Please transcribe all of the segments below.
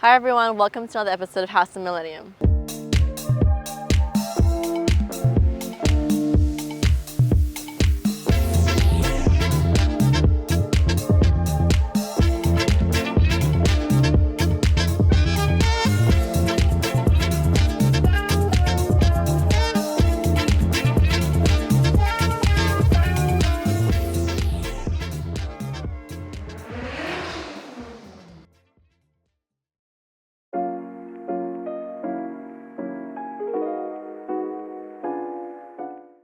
Hi everyone, welcome to another episode of House of Millennium.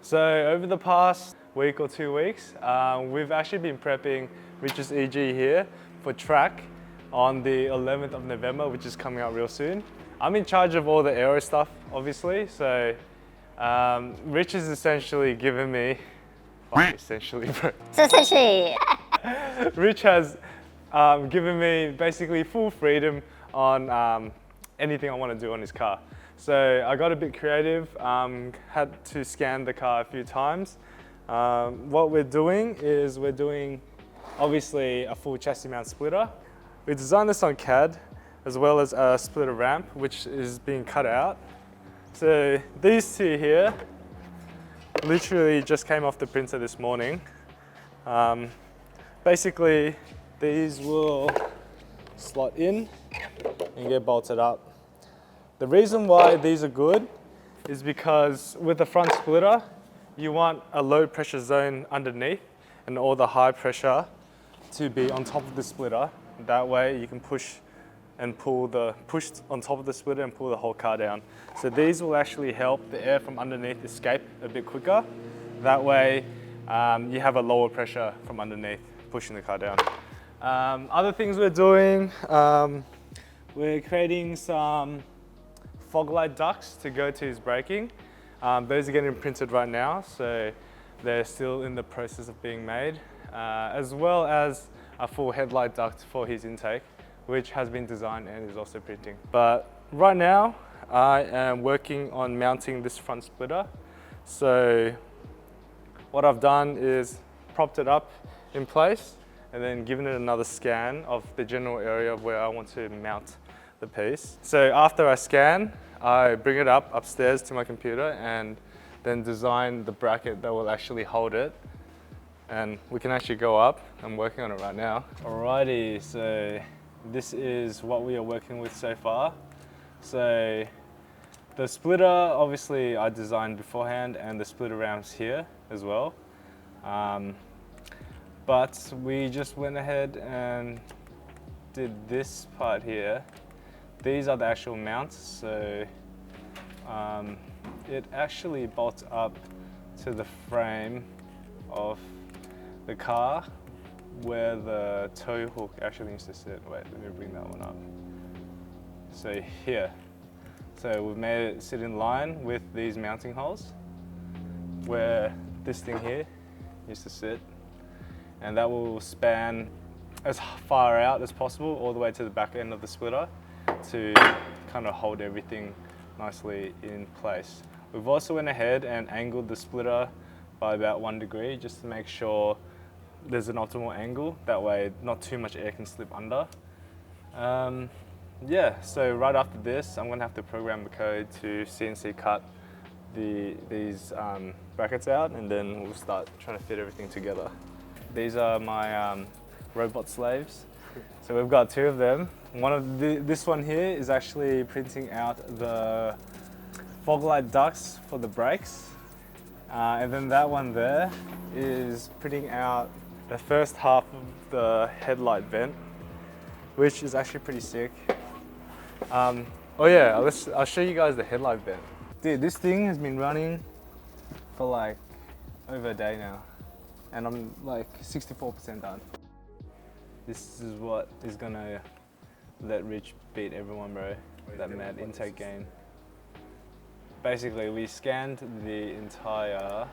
So over the past week or 2 weeks, we've actually been prepping Rich's EG here for track on the 11th of November, which is coming out real soon. I'm in charge of all the aero stuff, obviously. So Rich has essentially given me, essentially, bro. Rich has given me basically full freedom on anything I want to do on his car. So I got a bit creative, had to scan the car a few times. What we're doing is we're doing obviously a full chassis mount splitter. We designed this on CAD as well as a splitter ramp which is being cut out. So these two here literally just came off the printer this morning. Basically these will slot in and get bolted up. The reason why these are good is because with the front splitter, you want a low pressure zone underneath and all the high pressure to be on top of the splitter. That way you can push on top of the splitter and pull the whole car down. So these will actually help the air from underneath escape a bit quicker. That way you have a lower pressure from underneath pushing the car down. Other things we're doing, we're creating some fog light ducts to go to his braking. Those are getting printed right now, so they're still in the process of being made, as well as a full headlight duct for his intake, which has been designed and is also printing. But right now, I am working on mounting this front splitter. So what I've done is propped it up in place and then given it another scan of the general area of where I want to mount the piece. So after I scan, I bring it up upstairs to my computer and then design the bracket that will actually hold it. And we can actually go up. I'm working on it right now. Alrighty, so this is what we are working with so far. So the splitter, obviously I designed beforehand, and the splitter ramps here as well. But we just went ahead and did this part here. These are the actual mounts, so it actually bolts up to the frame of the car where the tow hook actually needs to sit. Wait, let me bring that one up. So here. So we've made it sit in line with these mounting holes where this thing here needs to sit. And that will span as far out as possible all the way to the back end of the splitter to kind of hold everything nicely in place. We've also went ahead and angled the splitter by about 1 degree just to make sure there's an optimal angle. That way not too much air can slip under. Yeah, so right after this, I'm gonna have to program the code to CNC cut these brackets out, and then we'll start trying to fit everything together. These are my robot slaves. So we've got 2 of them. This one here is actually printing out the fog light ducts for the brakes. And then that one there is printing out the first half of the headlight vent, which is actually pretty sick. Oh yeah, I'll show you guys the headlight vent. Dude, this thing has been running for like over a day now, and I'm like 64% done. This is what is gonna let Rich beat everyone, bro. That mad intake game. Basically, we scanned the entire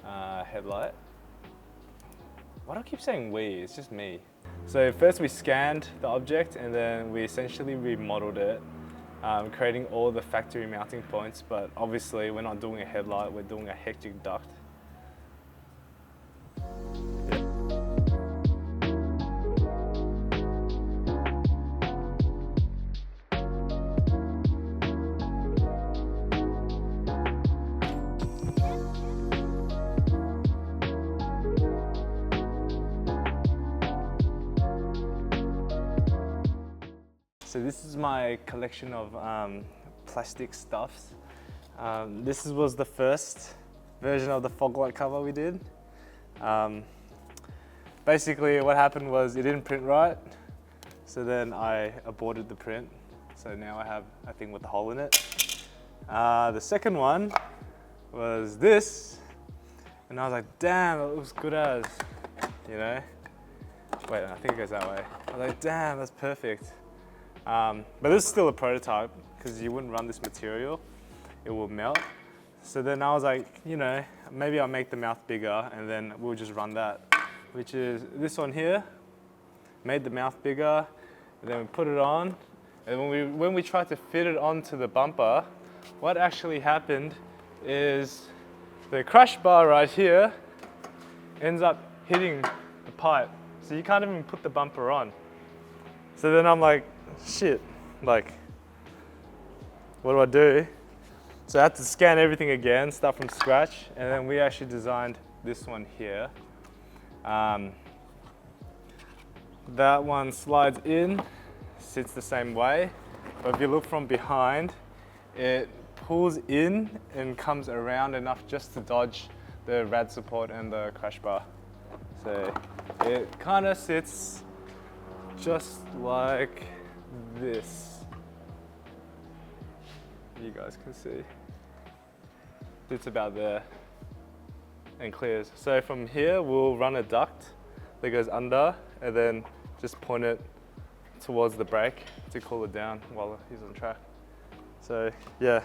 headlight. Why do I keep saying we? It's just me. So first we scanned the object, and then we essentially remodeled it, creating all the factory mounting points. But obviously, we're not doing a headlight, we're doing a hectic duct. So this is my collection of plastic stuffs. This was the first version of the fog light cover we did. Basically what happened was it didn't print right, so then I aborted the print. So now I have a thing with a hole in it. The second one was this, and I was like, damn, it looks good as, you know? Wait, I think it goes that way. I was like, damn, that's perfect. But this is still a prototype, because you wouldn't run this material, it will melt. So then I was like, you know, maybe I'll make the mouth bigger and then we'll just run that, which is this one here. Made the mouth bigger, and then we put it on. And when we tried to fit it onto the bumper, what actually happened is the crash bar right here ends up hitting the pipe. So you can't even put the bumper on. So then I'm like, shit, like, what do I do? So I had to scan everything again, start from scratch, and then we actually designed this one here. That one slides in, sits the same way, but if you look from behind, it pulls in and comes around enough just to dodge the rad support and the crash bar. So it kind of sits just like this. You guys can see. It's about there and clears. So from here, we'll run a duct that goes under and then just point it towards the brake to cool it down while he's on track. So yeah,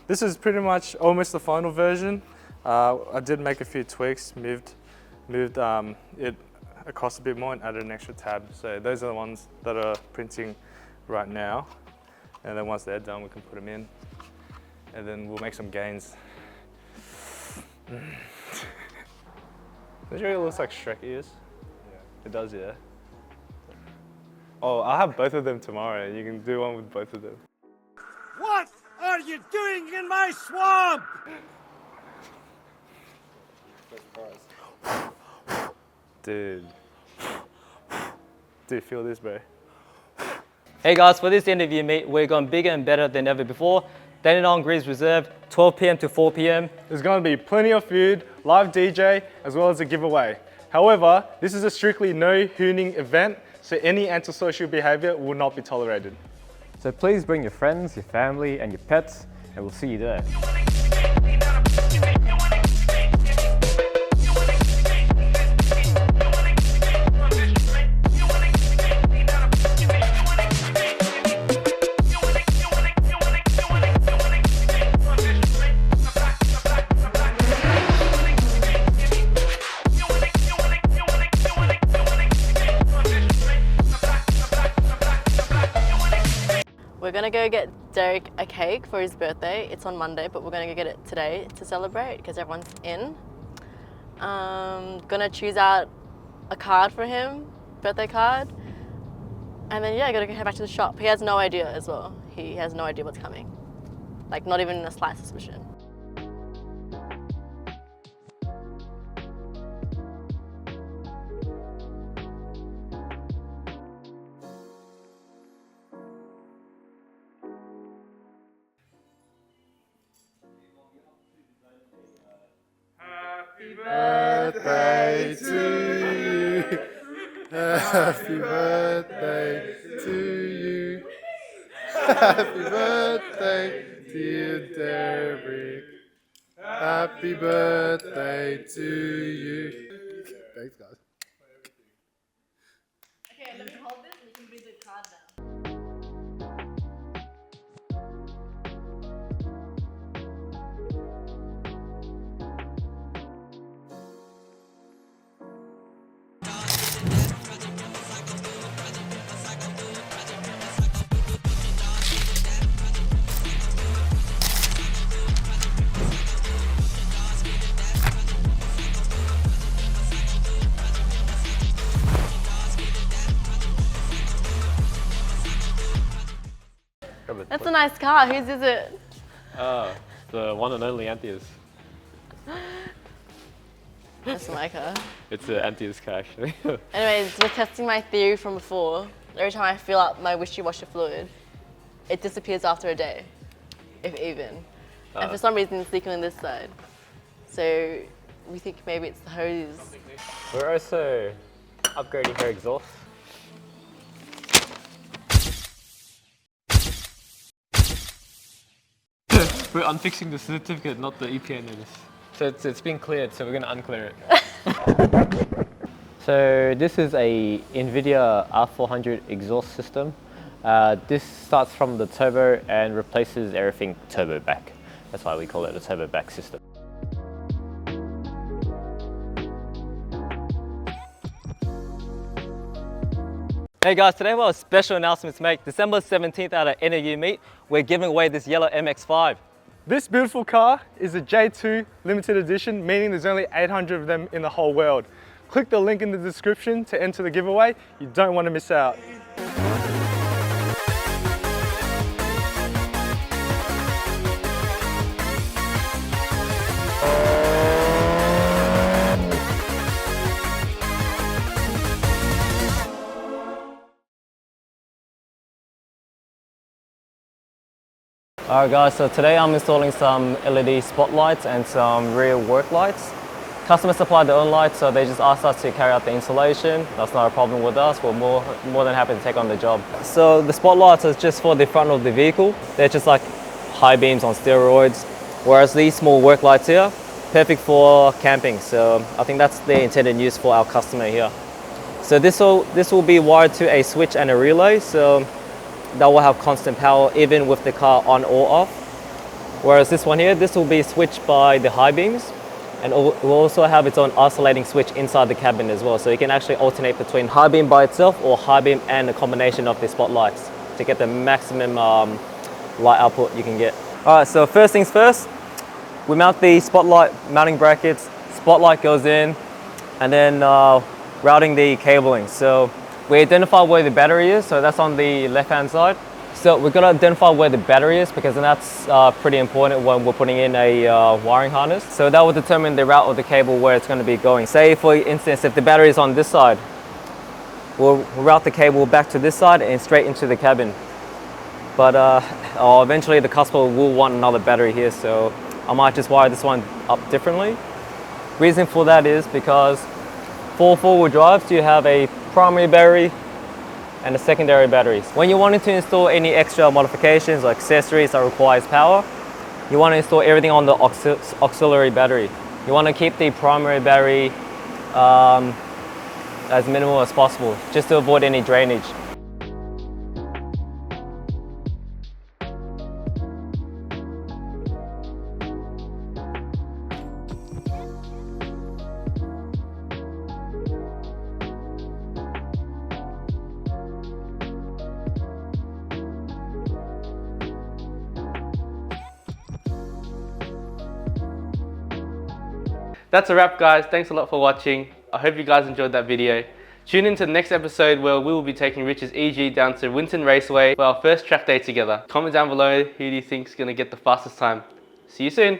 this is pretty much almost the final version. I did make a few tweaks, moved it across a bit more and added an extra tab. So those are the ones that are printing right now. And then once they're done, we can put them in. And then we'll make some gains. Does it really look like Shrek ears? Yeah. It does, yeah. Oh, I'll have both of them tomorrow. You can do one with both of them. What are you doing in my swamp? Dude. Dude, feel this, bro. Hey guys, for this interview, mate, we're going bigger and better than ever before. Dandenong Greaves Reserve, 12 p.m. to 4 p.m. There's going to be plenty of food, live DJ, as well as a giveaway. However, this is a strictly no hooning event, so any antisocial behavior will not be tolerated. So please bring your friends, your family, and your pets, and we'll see you there. We're gonna go get Derrick a cake for his birthday. It's on Monday, but we're gonna go get it today to celebrate because everyone's in. Gonna choose out a card for him, birthday card. And then yeah, gotta go head back to the shop. He has no idea as well. He has no idea what's coming. Like not even a slight suspicion. Happy birthday to you. Happy birthday to you. Happy birthday, dear Derrick. Happy birthday to you. Thanks, guys. Okay, let me hold this and you can read the card now. That's a nice car. Whose is it? The one and only Anthea'S. That's my car. It's an Anthea'S car, actually. Anyways, we're testing my theory from before. every time I fill up my wishy-washy fluid, it disappears after a day, if even. And for some reason it's leaking on this side. So we think maybe it's the hose. We're also upgrading her exhaust. We're unfixing the certificate, not the EPA notice. So it's been cleared, so we're going to unclear it. So this is a NVIDIA R400 exhaust system. This starts from the turbo and replaces everything turbo back. That's why we call it a turbo back system. Hey guys, today we have a special announcement to make. December 17th at our NAU meet, we're giving away this yellow MX-5. This beautiful car is a J2 limited edition, meaning there's only 800 of them in the whole world. Click the link in the description to enter the giveaway. You don't want to miss out. Alright guys, so today I'm installing some LED spotlights and some rear work lights. Customers supplied their own lights, so they just asked us to carry out the installation. That's not a problem with us. We're more than happy to take on the job. So the spotlights are just for the front of the vehicle. They're just like high beams on steroids. Whereas these small work lights here, perfect for camping. So I think that's the intended use for our customer here. So this will be wired to a switch and a relay. So that will have constant power even with the car on or off. Whereas this one here, this will be switched by the high beams, and it will also have its own oscillating switch inside the cabin as well. So you can actually alternate between high beam by itself or high beam and a combination of the spotlights to get the maximum light output you can get. Alright, so first things first, we mount the spotlight mounting brackets, spotlight goes in, and then routing the cabling. So we identify where the battery is, so that's on the left-hand side. So we've got to identify where the battery is because then that's pretty important when we're putting in a wiring harness. So that will determine the route of the cable where it's going to be going. Say for instance, if the battery is on this side, we'll route the cable back to this side and straight into the cabin. But eventually the customer will want another battery here, so I might just wire this one up differently. Reason for that is because for four-wheel drives, you have a primary battery and a secondary batteries. When you're wanting to install any extra modifications or accessories that requires power, you want to install everything on the auxiliary battery. You want to keep the primary battery as minimal as possible, just to avoid any drainage. That's a wrap guys, thanks a lot for watching. I hope you guys enjoyed that video. Tune in to the next episode where we will be taking Rich's EG down to Winton Raceway for our first track day together. Comment down below who do you think is going to get the fastest time. See you soon.